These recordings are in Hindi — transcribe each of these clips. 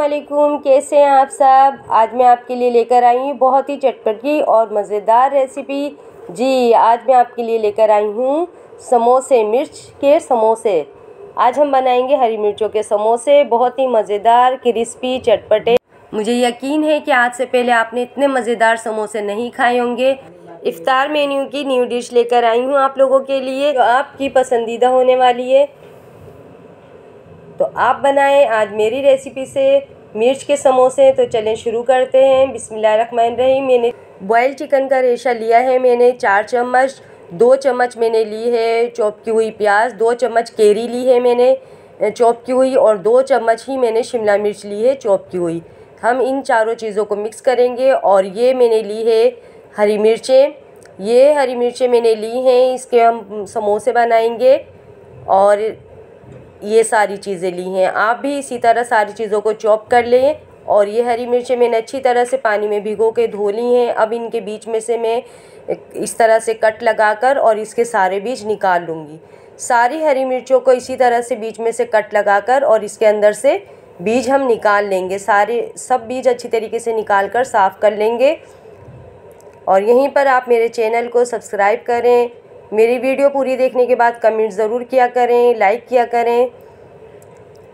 अस्सलामुअलैकुम, कैसे हैं आप सब। आज मैं आपके लिए लेकर आई हूँ बहुत ही चटपटी और मज़ेदार रेसिपी। जी, आज मैं आपके लिए लेकर आई हूँ समोसे, मिर्च के समोसे। आज हम बनाएंगे हरी मिर्चों के समोसे, बहुत ही मज़ेदार, क्रिस्पी, चटपटे। मुझे यकीन है कि आज से पहले आपने इतने मज़ेदार समोसे नहीं खाए होंगे। इफ्तार मेन्यू की न्यू डिश लेकर आई हूँ आप लोगों के लिए, जो आपकी पसंदीदा होने वाली है। तो आप बनाएं आज मेरी रेसिपी से मिर्च के समोसे। तो चलें शुरू करते हैं। बिस्मिल्लाहिर्रहमानिर्रहीम। मैंने बॉयल चिकन का रेशा लिया है, मैंने 4 चम्मच। 2 चम्मच मैंने ली है चॉप की हुई प्याज, 2 चम्मच केरी ली है मैंने चॉप की हुई, और 2 चम्मच ही मैंने शिमला मिर्च ली है चॉप की हुई। हम इन चारों चीज़ों को मिक्स करेंगे। और ये मैंने ली है हरी मिर्चें, ये हरी मिर्चें मैंने ली हैं, इसके हम समोसे बनाएंगे। और ये सारी चीज़ें ली हैं, आप भी इसी तरह सारी चीज़ों को चॉप कर लें। और ये हरी मिर्चें मैंने अच्छी तरह से पानी में भिगो के धो ली हैं। अब इनके बीच में से मैं इस तरह से कट लगाकर और इसके सारे बीज निकाल लूँगी। सारी हरी मिर्चों को इसी तरह से बीच में से कट लगाकर और इसके अंदर से बीज हम निकाल लेंगे। सब बीज अच्छी तरीके से निकाल कर साफ़ कर लेंगे। और यहीं पर आप मेरे चैनल को सब्सक्राइब करें। मेरी वीडियो पूरी देखने के बाद कमेंट ज़रूर किया करें, लाइक किया करें।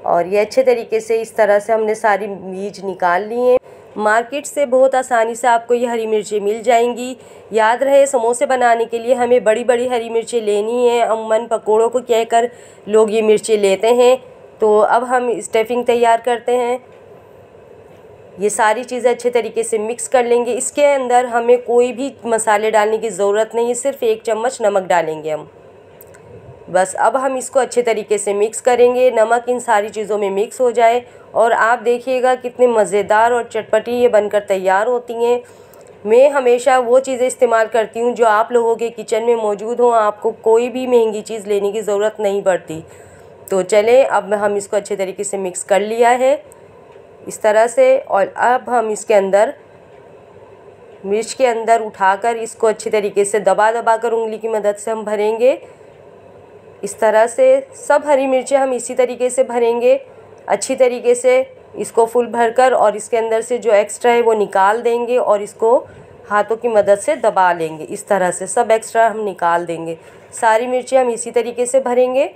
और ये अच्छे तरीके से इस तरह से हमने सारी बीज निकाल लिए हैं। मार्केट से बहुत आसानी से आपको ये हरी मिर्चें मिल जाएंगी। याद रहे, समोसे बनाने के लिए हमें बड़ी बड़ी हरी मिर्चें लेनी हैं। अमूमन पकोड़ों को कहकर लोग ये मिर्चें लेते हैं। तो अब हम स्टफिंग तैयार करते हैं। ये सारी चीज़ें अच्छे तरीके से मिक्स कर लेंगे। इसके अंदर हमें कोई भी मसाले डालने की ज़रूरत नहीं है, सिर्फ 1 चम्मच नमक डालेंगे हम बस। अब हम इसको अच्छे तरीके से मिक्स करेंगे, नमक इन सारी चीज़ों में मिक्स हो जाए। और आप देखिएगा कितने मज़ेदार और चटपटी ये बनकर तैयार होती हैं। मैं हमेशा वो चीज़ें इस्तेमाल करती हूँ जो आप लोगों के किचन में मौजूद हों, आपको कोई भी महंगी चीज़ लेने की ज़रूरत नहीं पड़ती। तो चलें, अब हम इसको अच्छे तरीके से मिक्स कर लिया है इस तरह से। और अब हम इसके अंदर मिर्च के अंदर उठाकर इसको अच्छी तरीके से दबा दबा कर उंगली की मदद से हम भरेंगे। इस तरह से सब हरी मिर्चें हम इसी तरीके से भरेंगे अच्छी तरीके से, इसको फुल भरकर। और इसके अंदर से जो एक्स्ट्रा है वो निकाल देंगे और इसको हाथों की मदद से दबा लेंगे। इस तरह से सब एक्स्ट्रा हम निकाल देंगे। सारी मिर्चें हम इसी तरीके से भरेंगे।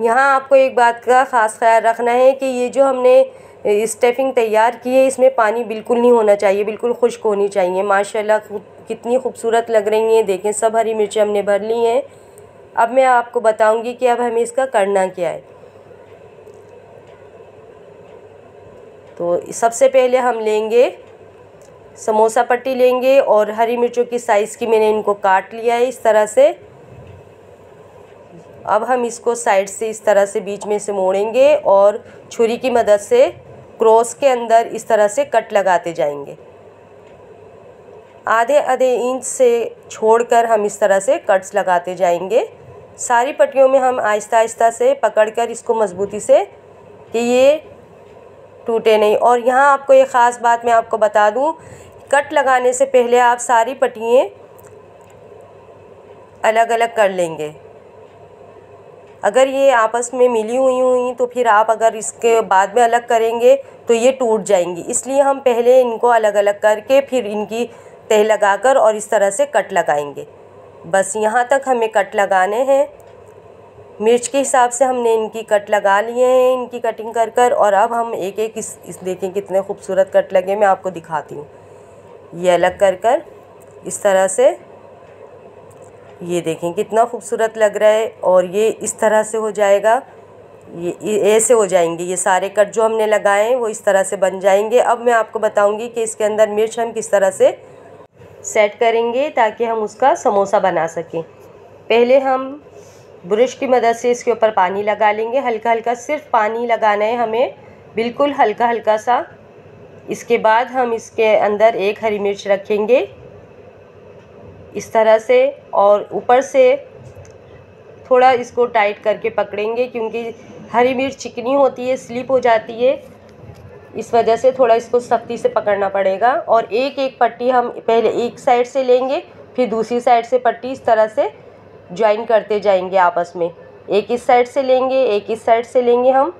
यहाँ आपको एक बात का ख़ास ख्याल रखना है कि ये जो हमने स्टफिंग तैयार की है, इसमें पानी बिल्कुल नहीं होना चाहिए, बिल्कुल खुश्क होनी चाहिए। माशाल्लाह कितनी खूबसूरत लग रही हैं। देखें, सब हरी मिर्चें हमने भर ली हैं। अब मैं आपको बताऊंगी कि अब हमें इसका करना क्या है। तो सबसे पहले हम लेंगे समोसा पट्टी लेंगे और हरी मिर्चों की साइज़ की मैंने इनको काट लिया है इस तरह से। अब हम इसको साइड से इस तरह से बीच में से मोड़ेंगे और छुरी की मदद से क्रॉस के अंदर इस तरह से कट लगाते जाएंगे। आधे आधे इंच से छोड़कर हम इस तरह से कट्स लगाते जाएंगे। सारी पट्टियों में हम आहिस्ता आहिस्ता से पकड़कर इसको मजबूती से, कि ये टूटे नहीं। और यहाँ आपको एक ख़ास बात मैं आपको बता दूँ, कट लगाने से पहले आप सारी पट्टियाँ अलग अलग कर लेंगे। अगर ये आपस में मिली हुई तो फिर आप अगर इसके बाद में अलग करेंगे तो ये टूट जाएंगी। इसलिए हम पहले इनको अलग अलग करके फिर इनकी तह लगाकर और इस तरह से कट लगाएंगे। बस यहाँ तक हमें कट लगाने हैं। मिर्च के हिसाब से हमने इनकी कट लगा लिए हैं, इनकी कटिंग कर कर। और अब हम एक एक इस देखें कितने खूबसूरत कट लगे, मैं आपको दिखाती हूँ। ये अलग कर कर इस तरह से, ये देखें कितना खूबसूरत लग रहा है। और ये इस तरह से हो जाएगा, ये ऐसे हो जाएंगे। ये सारे कट जो हमने लगाए हैं वो इस तरह से बन जाएंगे। अब मैं आपको बताऊंगी कि इसके अंदर मिर्च हम किस तरह से सेट करेंगे ताकि हम उसका समोसा बना सकें। पहले हम ब्रश की मदद से इसके ऊपर पानी लगा लेंगे, हल्का हल्का, सिर्फ पानी लगाना है हमें, बिल्कुल हल्का हल्का सा। इसके बाद हम इसके अंदर एक हरी मिर्च रखेंगे इस तरह से, और ऊपर से थोड़ा इसको टाइट करके पकड़ेंगे, क्योंकि हरी मिर्च चिकनी होती है, स्लिप हो जाती है, इस वजह से थोड़ा इसको सख्ती से पकड़ना पड़ेगा। और एक एक पट्टी हम पहले एक साइड से लेंगे, फिर दूसरी साइड से पट्टी इस तरह से ज्वाइन करते जाएंगे आपस में। एक इस साइड से लेंगे, एक इस साइड से लेंगे हम।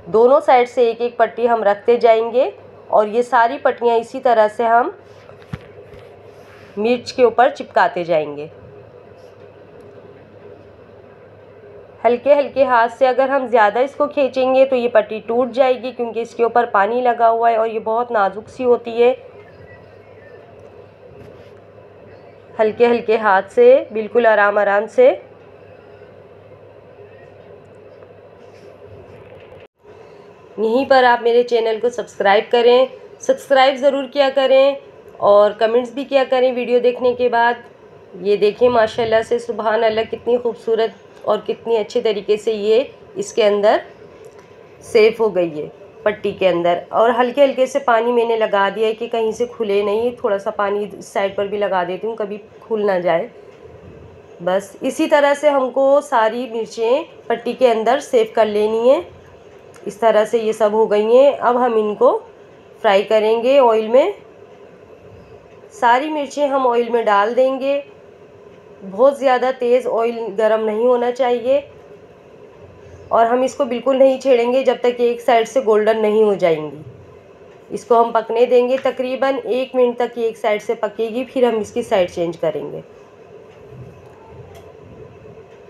दोनों साइड से एक एक पट्टी हम रखते जाएंगे और ये सारी पट्टियाँ इसी तरह से हम मिर्च के ऊपर चिपकाते जाएंगे। हल्के हल्के हाथ से, अगर हम ज़्यादा इसको खींचेंगे तो ये पट्टी टूट जाएगी, क्योंकि इसके ऊपर पानी लगा हुआ है और ये बहुत नाजुक सी होती है। हल्के हल्के हाथ से, बिल्कुल आराम आराम से। यहीं पर आप मेरे चैनल को सब्सक्राइब करें, सब्सक्राइब ज़रूर किया करें और कमेंट्स भी किया करें वीडियो देखने के बाद। ये देखें माशाल्लाह से, सुभान अल्लाह, कितनी खूबसूरत और कितनी अच्छे तरीके से ये इसके अंदर सेफ हो गई है पट्टी के अंदर। और हल्के हल्के से पानी मैंने लगा दिया है कि कहीं से खुले नहीं। थोड़ा सा पानी इस साइड पर भी लगा देती हूँ, कभी खुल ना जाए। बस इसी तरह से हमको सारी मिर्चें पट्टी के अंदर सेव कर लेनी है। इस तरह से ये सब हो गई हैं। अब हम इनको फ्राई करेंगे ऑयल में। सारी मिर्चें हम ऑयल में डाल देंगे। बहुत ज़्यादा तेज़ ऑयल गरम नहीं होना चाहिए और हम इसको बिल्कुल नहीं छेड़ेंगे जब तक एक साइड से गोल्डन नहीं हो जाएंगी। इसको हम पकने देंगे, तकरीबन 1 मिनट तक ये एक साइड से पकेगी, फिर हम इसकी साइड चेंज करेंगे।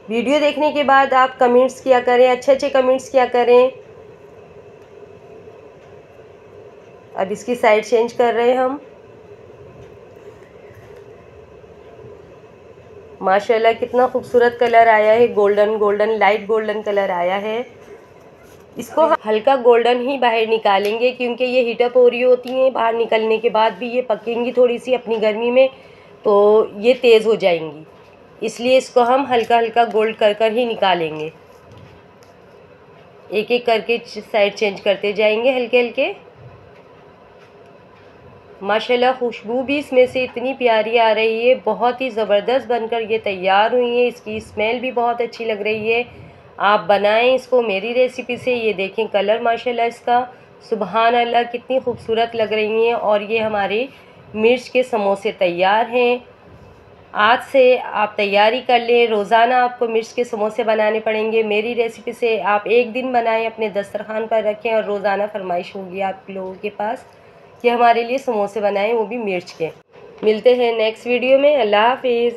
वीडियो देखने के बाद आप कमेंट्स किया करें, अच्छे अच्छे कमेंट्स किया करें। अब इसकी साइड चेंज कर रहे हैं हम। माशाल्लाह कितना खूबसूरत कलर आया है, golden golden, light golden colour आया है। इसको हल्का गोल्डन ही बाहर निकालेंगे, क्योंकि ये हीटअप हो रही होती हैं। बाहर निकलने के बाद भी ये पकेंगी थोड़ी सी अपनी गर्मी में, तो ये तेज़ हो जाएंगी। इसलिए इसको हम हल्का हल्का गोल्ड कर कर ही निकालेंगे। एक एक करके साइड चेंज करते जाएंगे हल्के हल्के। माशाल्लाह खुशबू भी इसमें से इतनी प्यारी आ रही है, बहुत ही ज़बरदस्त बनकर ये तैयार हुई है। इसकी स्मेल भी बहुत अच्छी लग रही है। आप बनाएं इसको मेरी रेसिपी से। ये देखें कलर माशाल्लाह इसका, सुभान अल्लाह, कितनी खूबसूरत लग रही हैं। और ये हमारे मिर्च के समोसे तैयार हैं। आज से आप तैयारी कर लें, रोज़ाना आपको मिर्च के समोसे बनाने पड़ेंगे मेरी रेसिपी से। आप एक दिन बनाएं, अपने दस्तरखान पर रखें और रोज़ाना फरमाइश होगी आप लोगों के पास कि हमारे लिए समोसे बनाएं, वो भी मिर्च के। मिलते हैं नेक्स्ट वीडियो में। अल्लाह हाफिज़।